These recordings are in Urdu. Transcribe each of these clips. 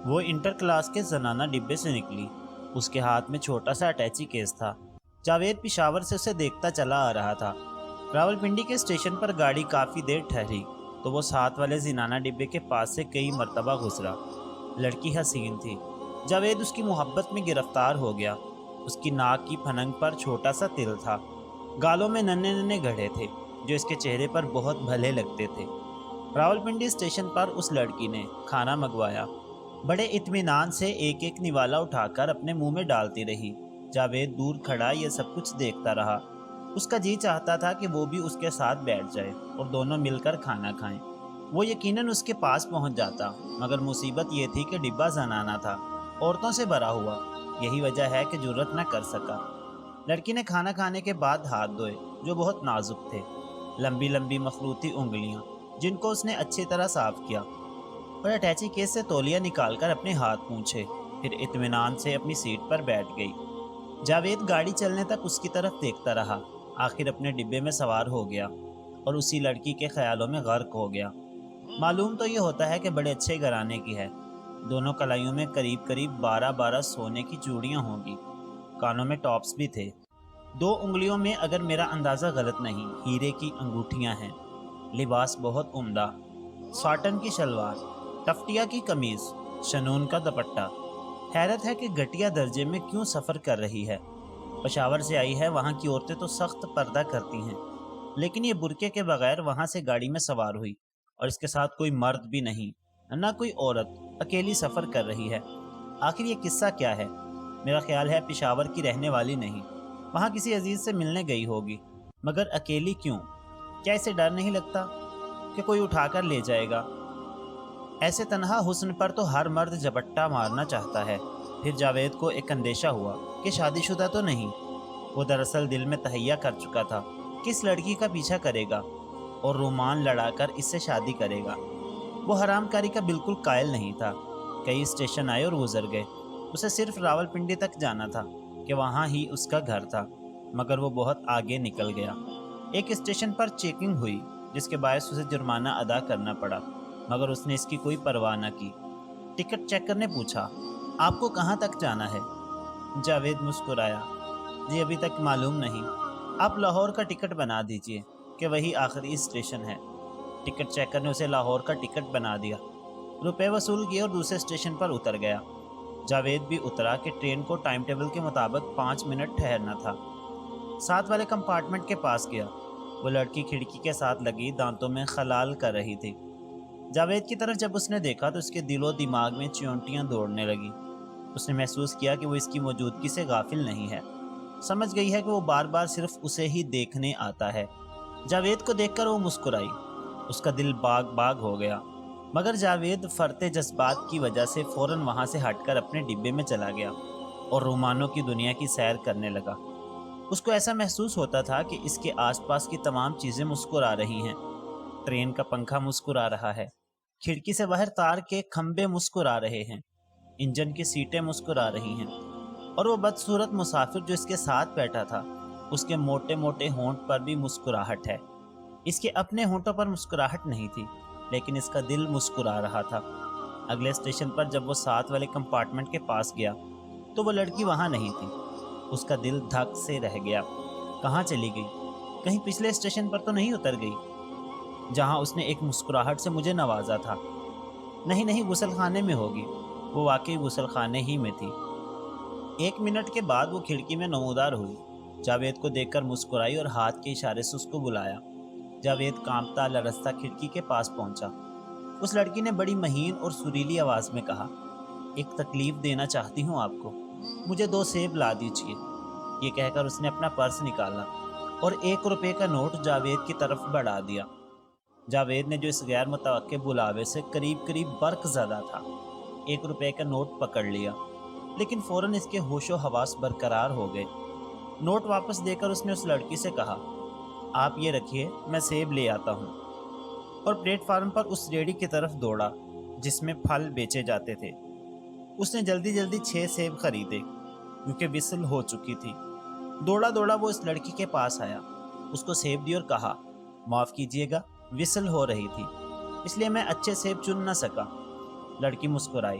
وہ انٹر کلاس کے زنانہ ڈبے سے نکلی۔ اس کے ہاتھ میں چھوٹا سا اٹیچی کیس تھا۔ جاوید پشاور سے اسے دیکھتا چلا آ رہا تھا۔ راولپنڈی کے اسٹیشن پر گاڑی کافی دیر ٹھہری تو وہ ساتھ والے زنانہ ڈبے کے پاس سے کئی مرتبہ گزرا۔ لڑکی حسین تھی۔ جاوید اس کی محبت میں گرفتار ہو گیا۔ اس کی ناک کی پھننگ پر چھوٹا سا تل تھا۔ گالوں میں ننھے ننھے گڑھے تھے جو اس کے چہرے پر بہت بھلے لگتے تھے۔ راولپنڈی اسٹیشن پر اس لڑکی نے کھانا منگوایا۔ بڑے اطمینان سے ایک ایک نوالا اٹھا کر اپنے منہ میں ڈالتی رہی۔ جاوید دور کھڑا یہ سب کچھ دیکھتا رہا۔ اس کا جی چاہتا تھا کہ وہ بھی اس کے ساتھ بیٹھ جائے اور دونوں مل کر کھانا کھائیں۔ وہ یقیناً اس کے پاس پہنچ جاتا، مگر مصیبت یہ تھی کہ ڈبہ زنانہ تھا، عورتوں سے بھرا ہوا۔ یہی وجہ ہے کہ جرأت نہ کر سکا۔ لڑکی نے کھانا کھانے کے بعد ہاتھ دھوئے جو بہت نازک تھے، لمبی لمبی مخروطی انگلیاں جن کو اس نے اچھی طرح صاف کیا، اور اٹیچی کیس سے تولیہ نکال کر اپنے ہاتھ پونچھے، پھر اطمینان سے اپنی سیٹ پر بیٹھ گئی۔ جاوید گاڑی چلنے تک اس کی طرف دیکھتا رہا، آخر اپنے ڈبے میں سوار ہو گیا اور اسی لڑکی کے خیالوں میں غرق ہو گیا۔ معلوم تو یہ ہوتا ہے کہ بڑے اچھے گھرانے کی ہے۔ دونوں کلائیوں میں قریب قریب 12 سونے کی چوڑیاں ہوں گی، کانوں میں ٹاپس بھی تھے۔ 2 انگلیوں میں اگر میرا اندازہ غلط نہیں ہیرے کی انگوٹھیاں ہیں۔ لباس بہت عمدہ، ساٹن کی شلوار، ٹفٹیا کی قمیض، شنون کا دوپٹہ۔ حیرت ہے کہ گھٹیا درجے میں کیوں سفر کر رہی ہے۔ پشاور سے آئی ہے، وہاں کی عورتیں تو سخت پردہ کرتی ہیں، لیکن یہ برقعے کے بغیر وہاں سے گاڑی میں سوار ہوئی، اور اس کے ساتھ کوئی مرد بھی نہیں، نہ کوئی عورت، اکیلی سفر کر رہی ہے۔ آخر یہ قصہ کیا ہے؟ میرا خیال ہے پشاور کی رہنے والی نہیں، وہاں کسی عزیز سے ملنے گئی ہوگی، مگر اکیلی کیوں؟ کیا اسے ڈر نہیں لگتا کہ کوئی اٹھا کر لے جائے گا؟ ایسے تنہا حسن پر تو ہر مرد جھپٹا مارنا چاہتا ہے۔ پھر جاوید کو ایک اندیشہ ہوا کہ شادی شدہ تو نہیں۔ وہ دراصل دل میں تہیہ کر چکا تھا کہ اس لڑکی کا پیچھا کرے گا اور رومان لڑا کر اس سے شادی کرے گا۔ وہ حرام کاری کا بالکل قائل نہیں تھا۔ کئی اسٹیشن آئے اور گزر گئے، اسے صرف راولپنڈی تک جانا تھا کہ وہاں ہی اس کا گھر تھا، مگر وہ بہت آگے نکل گیا۔ ایک اسٹیشن پر چیکنگ ہوئی جس کے باعث اسے جرمانہ ادا کرنا پڑا، مگر اس نے اس کی کوئی پرواہ نہ کی۔ ٹکٹ چیکر نے پوچھا، آپ کو کہاں تک جانا ہے؟ جاوید مسکرایا، جی ابھی تک معلوم نہیں، آپ لاہور کا ٹکٹ بنا دیجئے کہ وہی آخری اسٹیشن ہے۔ ٹکٹ چیکر نے اسے لاہور کا ٹکٹ بنا دیا، روپے وصول کیے اور دوسرے اسٹیشن پر اتر گیا۔ جاوید بھی اترا کہ ٹرین کو ٹائم ٹیبل کے مطابق 5 منٹ ٹھہرنا تھا۔ ساتھ والے کمپارٹمنٹ کے پاس گیا۔ وہ لڑکی کھڑکی کے ساتھ لگی دانتوں میں خلال کر رہی تھی۔ جاوید کی طرف جب اس نے دیکھا تو اس کے دل و دماغ میں چیونٹیاں دوڑنے لگیں۔ اس نے محسوس کیا کہ وہ اس کی موجودگی سے غافل نہیں ہے، سمجھ گئی ہے کہ وہ بار بار صرف اسے ہی دیکھنے آتا ہے۔ جاوید کو دیکھ کر وہ مسکرائی، اس کا دل باغ باغ ہو گیا، مگر جاوید فرتے جذبات کی وجہ سے فوراً وہاں سے ہٹ کر اپنے ڈبے میں چلا گیا اور رومانوں کی دنیا کی سیر کرنے لگا۔ اس کو ایسا محسوس ہوتا تھا کہ اس کے آس پاس کی تمام چیزیں مسکرا رہی ہیں۔ ٹرین کا پنکھا مسکرا رہا ہے، کھڑکی سے باہر تار کے کھمبے مسکرا رہے ہیں، انجن کی سیٹیں مسکرا رہی ہیں، اور وہ بدصورت مسافر جو اس کے ساتھ بیٹھا تھا، اس کے موٹے موٹے ہونٹ پر بھی مسکراہٹ ہے۔ اس کے اپنے ہونٹوں پر مسکراہٹ نہیں تھی، لیکن اس کا دل مسکرا رہا تھا۔ اگلے اسٹیشن پر جب وہ ساتھ والے کمپارٹمنٹ کے پاس گیا تو وہ لڑکی وہاں نہیں تھی۔ اس کا دل دھک سے رہ گیا۔ کہاں چلی گئی؟ کہیں پچھلے اسٹیشن پر تو نہیں اتر گئی جہاں اس نے ایک مسکراہٹ سے مجھے نوازا تھا؟ نہیں، غسل خانے میں ہوگی۔ وہ واقعی غسل خانے ہی میں تھی۔ 1 منٹ کے بعد وہ کھڑکی میں نمودار ہوئی، جاوید کو دیکھ کر مسکرائی اور ہاتھ کے اشارے سے اس کو بلایا۔ جاوید کانپتا لرزتا کھڑکی کے پاس پہنچا۔ اس لڑکی نے بڑی مہین اور سریلی آواز میں کہا، ایک تکلیف دینا چاہتی ہوں آپ کو، مجھے 2 سیب لا دیجیے۔ یہ کہہ کر اس نے اپنا پرس نکالا اور 1 روپے کا نوٹ جاوید کی طرف بڑھا دیا۔ جاوید نے جو اس غیر متوقع بلاوے سے قریب برق زدہ تھا، 1 روپے کا نوٹ پکڑ لیا، لیکن فوراً اس کے ہوش و حواس برقرار ہو گئے۔ نوٹ واپس دے کر اس نے اس لڑکی سے کہا، آپ یہ رکھیے، میں سیب لے آتا ہوں، اور پلیٹ فارم پر اس ریڑھی کی طرف دوڑا جس میں پھل بیچے جاتے تھے۔ اس نے جلدی 6 سیب خریدے کیونکہ وصل ہو چکی تھی۔ دوڑا وہ اس لڑکی کے پاس آیا، اس کو سیب دی اور کہا، معاف کیجیے گا، وصل ہو رہی تھی اس لیے میں اچھے سیب چن نہ سکا۔ لڑکی مسکرائی،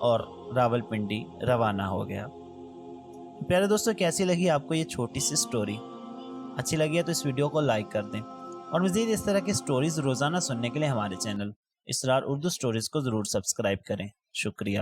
اور راولپنڈی روانہ ہو گیا۔ پیارے دوستوں، کیسی لگی آپ کو یہ چھوٹی سی سٹوری؟ اچھی لگی ہے تو اس ویڈیو کو لائک کر دیں، اور مزید اس طرح کی سٹوریز روزانہ سننے کے لیے ہمارے چینل اسرار اردو سٹوریز کو ضرور سبسکرائب کریں۔ شکریہ۔